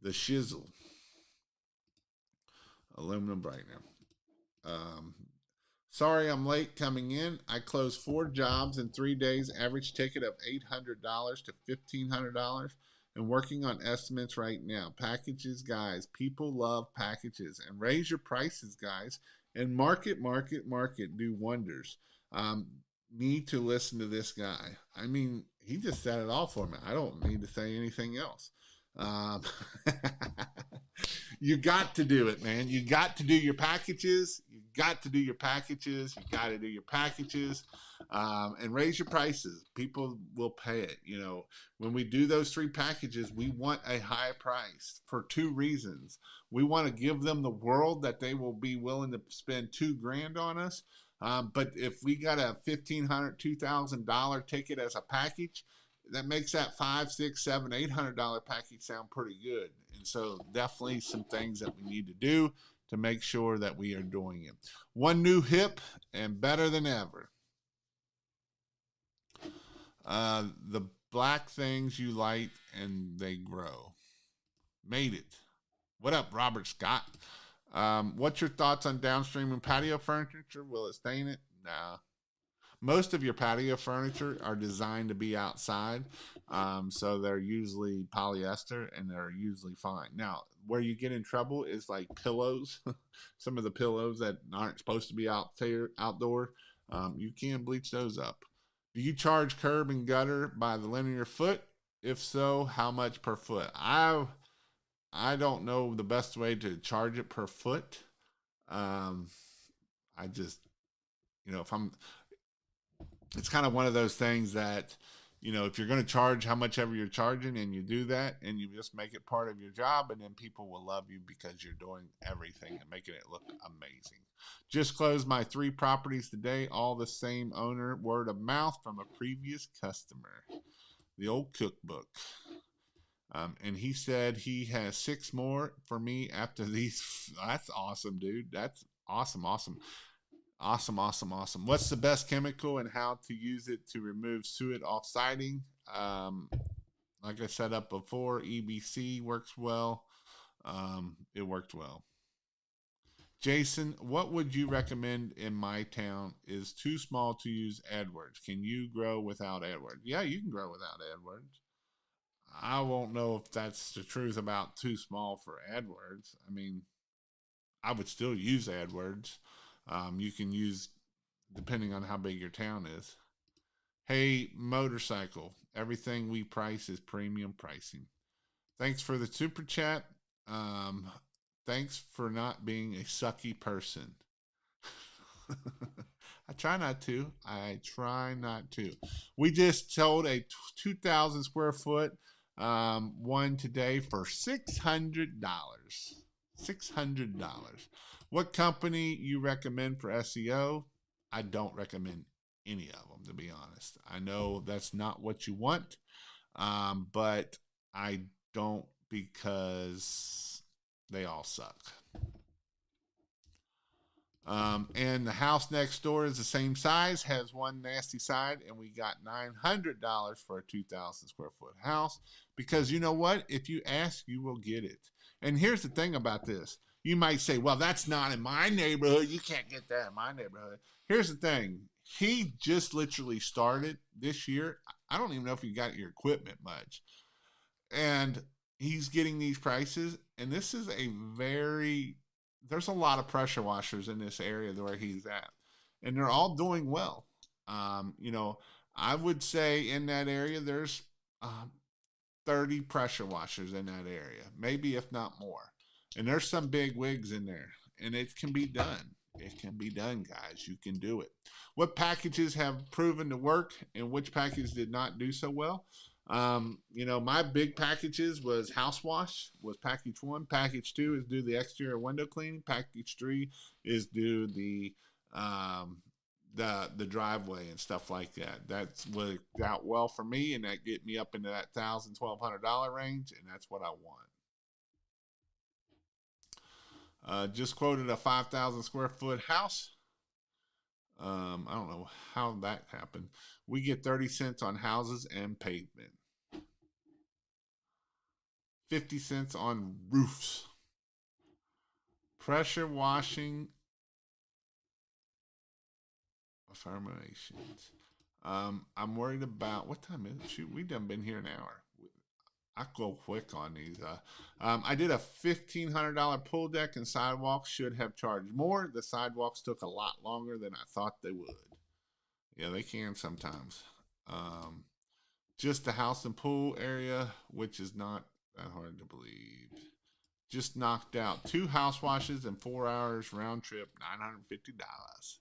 [SPEAKER 1] The Shizzle aluminum brightener. Sorry I'm late coming in. I closed 4 jobs in 3 days, average ticket of $800 to $1,500, and working on estimates right now. Packages, guys. People love packages. And raise your prices, guys. And market do wonders. Need to listen to this guy. I mean, he just said it all for me. I don't need to say anything else. You got to do it, man. You got to do your packages. You got to do your packages. You got to do your packages, and raise your prices. People will pay it. You know, when we do those 3 packages, we want a high price for 2 reasons. We want to give them the world that they will be willing to spend $2,000 on us. But if we got a $1,500, $2,000 ticket as a package, that makes that $500, $600, $700, $800 package sound pretty good. And so definitely some things that we need to do to make sure that we are doing it. One new hip and better than ever. The black things you light and they grow. Made it. What up, Robert Scott? What's your thoughts on downstream and patio furniture? Will it stain it? Nah. Most of your patio furniture are designed to be outside, so they're usually polyester and they're usually fine. Now, where you get in trouble is like pillows. Some of the pillows that aren't supposed to be outdoor, you can bleach those up. Do you charge curb and gutter by the linear foot? If so, how much per foot? I don't know the best way to charge it per foot. I just, if it's kind of one of those things that, if you're going to charge how much ever you're charging, and you do that and you just make it part of your job, and then people will love you because you're doing everything and making it look amazing. Just closed my 3 properties today, all the same owner, word of mouth from a previous customer. The old cookbook. And he said he has 6 more for me after these. That's awesome, dude. That's awesome. Awesome. What's the best chemical and how to use it to remove suet off siding? Like I said up before, EBC works well. It worked well. Jason, what would you recommend in my town is too small to use AdWords? Can you grow without AdWords? Yeah, you can grow without AdWords. I won't know if that's the truth about too small for AdWords. I mean, I would still use AdWords. You can use, depending on how big your town is. Hey, motorcycle, everything we price is premium pricing. Thanks for the super chat. Thanks for not being a sucky person. I try not to. We just sold a 2,000 square foot one today for $600. $600. What company you recommend for SEO? I don't recommend any of them, to be honest. I know that's not what you want, but I don't, because they all suck. And the house next door is the same size, has one nasty side, and we got $900 for a 2,000 square foot house. Because you know what? If you ask, you will get it. And here's the thing about this. You might say, well, that's not in my neighborhood. You can't get that in my neighborhood. Here's the thing. He just literally started this year. I don't even know if you got your equipment much. And he's getting these prices. And this is a very, there's a lot of pressure washers in this area where he's at. And they're all doing well. You know, I would say in that area, there's 30 pressure washers in that area, maybe if not more. And there's some big wigs in there, and it can be done. It can be done, guys. You can do it. What packages have proven to work and which package did not do so well? You know, my big packages was house wash was package 1. Package 2 is do the exterior window cleaning. Package 3 is do the driveway and stuff like that. That's worked out well for me, and that get me up into that $1,000-$1,200 range, and that's what I want. Just quoted a 5,000 square foot house. I don't know how that happened. We get 30 cents on houses and pavement. 50 cents on roofs. Pressure washing affirmations. I'm worried about, what time is it? Shoot, we done been here an hour. I go quick on these. I did a $1,500 pool deck, and sidewalks should have charged more. The sidewalks took a lot longer than I thought they would. Yeah, they can sometimes. Just the house and pool area, which is not that hard to believe. Just knocked out 2 house washes in 4 hours, round trip, $950.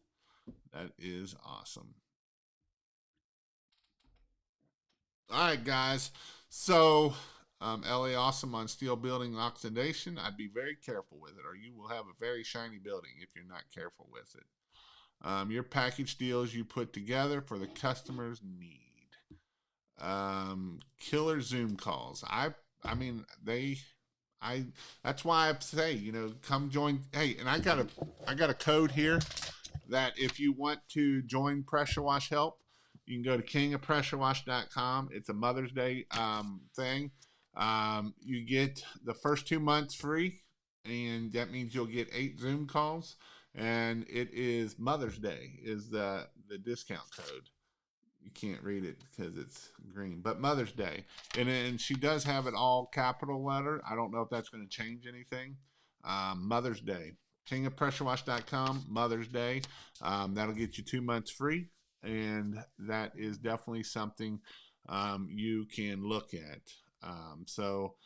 [SPEAKER 1] That is awesome. All right, guys. So, LA Awesome on steel building oxidation. I'd be very careful with it, or you will have a very shiny building if you're not careful with it. Your package deals you put together for the customer's need. Killer Zoom calls. I mean, that's why I say, you know, come join. Hey, and I got a code here that if you want to join Pressure Wash Help, you can go to kingofpressurewash.com. It's a Mother's Day thing. You get the first 2 months free, and that means you'll get 8 Zoom calls. And it is Mother's Day is the discount code. You can't read it because it's green, but Mother's Day. And she does have it all capital letter. I don't know if that's going to change anything. Mother's Day. KingofPressureWash.com, Mother's Day. That'll get you 2 months free, and that is definitely something you can look at. So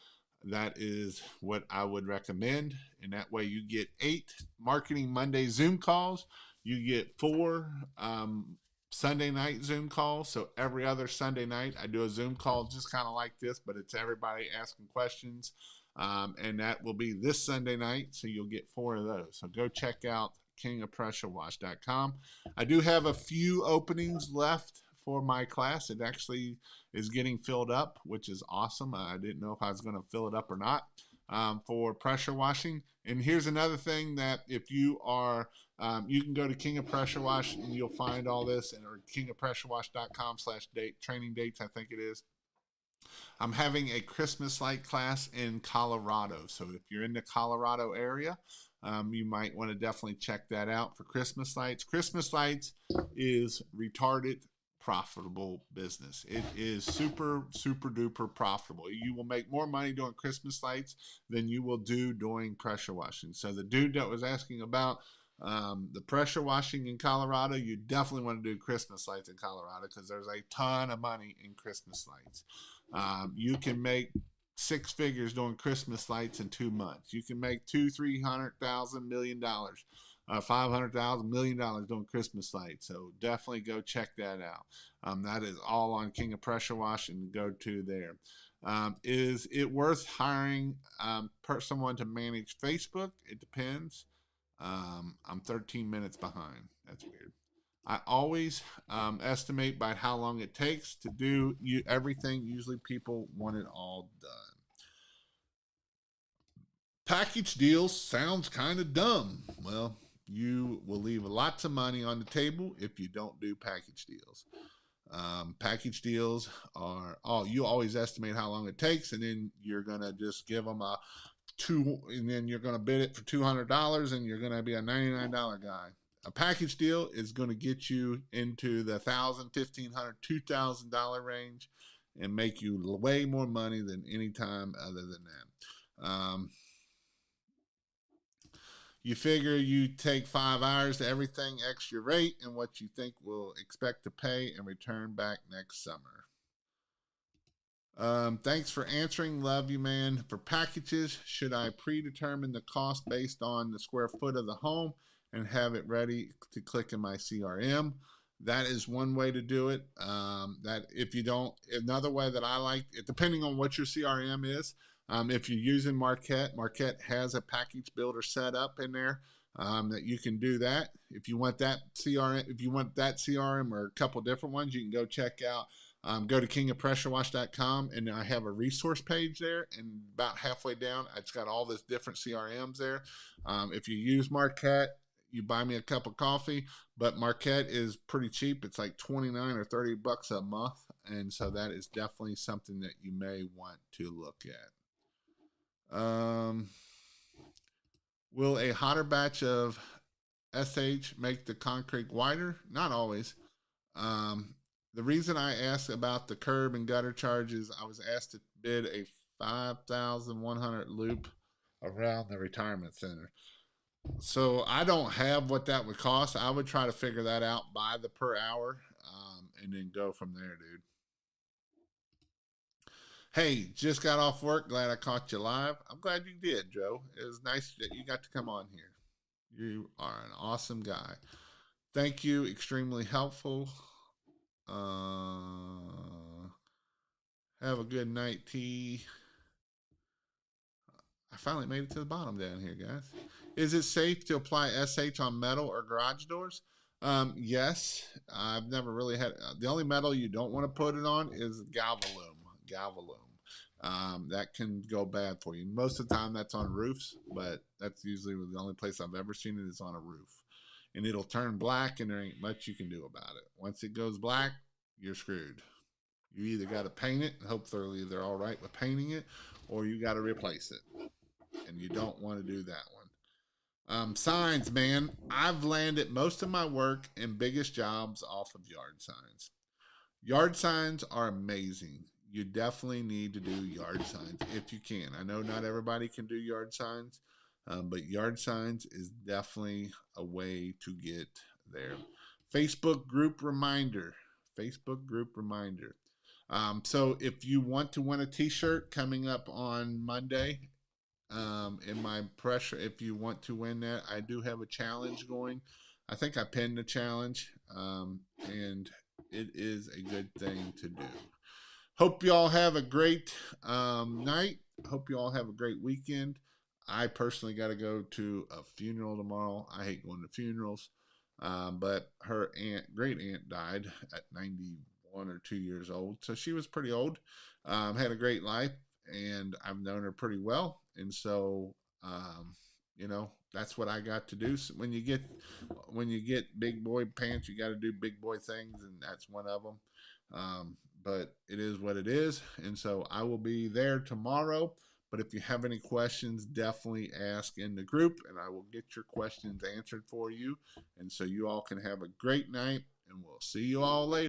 [SPEAKER 1] that is what I would recommend, and that way you get 8 Marketing Monday Zoom calls. You get 4 Sunday night Zoom calls. So every other Sunday night, I do a Zoom call just kind of like this, but it's everybody asking questions. And that will be this Sunday night. So you'll get 4 of those. So go check out kingofpressurewash.com. I do have a few openings left for my class. It actually is getting filled up, which is awesome. I didn't know if I was going to fill it up or not. For pressure washing. And here's another thing that if you are, you can go to King of Pressure Wash and you'll find all this, and or kingofpressurewash.com/training dates, I think it is. I'm having a Christmas light class in Colorado. So if you're in the Colorado area, you might want to definitely check that out for Christmas lights. Christmas lights is retarded profitable business. It is super duper profitable. You will make more money doing Christmas lights than you will do doing pressure washing. So the dude that was asking about the pressure washing in Colorado, you definitely want to do Christmas lights in Colorado because there's a ton of money in Christmas lights. You can make 6 figures doing Christmas lights in 2 months. You can make $200,000, $300,000, $1 million. $500,000, $1 million doing Christmas lights. So definitely go check that out. That is all on King of Pressure Wash, and go to there. Is it worth hiring someone to manage Facebook? It depends. I'm 13 minutes behind. That's weird. I always estimate by how long it takes to do everything. Usually people want it all done. Package deals sounds kind of dumb. Well, you will leave lots of money on the table if you don't do package deals. Package deals are, oh, you always estimate how long it takes, and then you're gonna just give them a and then you're gonna bid it for $200, and you're gonna be a $99 guy. A package deal is going to get you into the $1,000, $1,500, $2,000 range, and make you way more money than any time other than that. You figure you take 5 hours to everything extra rate and what you think we'll expect to pay and return back next summer. Thanks for answering. Love you, man. For packages, should I predetermine the cost based on the square foot of the home and have it ready to click in my CRM? That is one way to do it. That if you don't, another way that I like it, depending on what your CRM is. If you're using Marquette has a package builder set up in there that you can do that. If you want that CRM or a couple different ones, you can go check out. Go to kingofpressurewash.com, and I have a resource page there, and about halfway down, it's got all this different CRMs there. If you use Marquette, you buy me a cup of coffee, but Marquette is pretty cheap. It's like 29 or 30 bucks a month, and so that is definitely something that you may want to look at. Will a hotter batch of SH make the concrete whiter? Not always. The reason I asked about the curb and gutter charges, I was asked to bid a 5,100 loop around the retirement center. So I don't have what that would cost. I would try to figure that out by the per hour, and then go from there, dude. Hey, just got off work. Glad I caught you live. I'm glad you did, Joe. It was nice that you got to come on here. You are an awesome guy. Thank you. Extremely helpful. Have a good night, T. I finally made it to the bottom down here, guys. Is it safe to apply SH on metal or garage doors? Yes. I've never really had. The only metal you don't want to put it on is galvalume. That can go bad for you. Most of the time, that's on roofs, but that's usually the only place I've ever seen it is on a roof. And it'll turn black, and there ain't much you can do about it. Once it goes black, you're screwed. You either got to paint it, and hopefully they're all right with painting it, or you got to replace it. And you don't want to do that one. Signs, man. I've landed most of my work and biggest jobs off of yard signs. Yard signs are amazing. You definitely need to do yard signs if you can. I know not everybody can do yard signs, but yard signs is definitely a way to get there. Facebook group reminder. Facebook group reminder. So if you want to win a t-shirt coming up on Monday, in my pressure, if you want to win that, I do have a challenge going. I think I pinned the challenge, and it is a good thing to do. Hope you all have a great night. Hope you all have a great weekend. I personally got to go to a funeral tomorrow. I hate going to funerals, but her great aunt died at 91 or 2 years old, so she was pretty old. Had a great life, and I've known her pretty well, and so that's what I got to do. So when you get big boy pants, you got to do big boy things, and that's one of them. But it is what it is, and so I will be there tomorrow. But if you have any questions, definitely ask in the group, and I will get your questions answered for you. And so you all can have a great night, and we'll see you all later.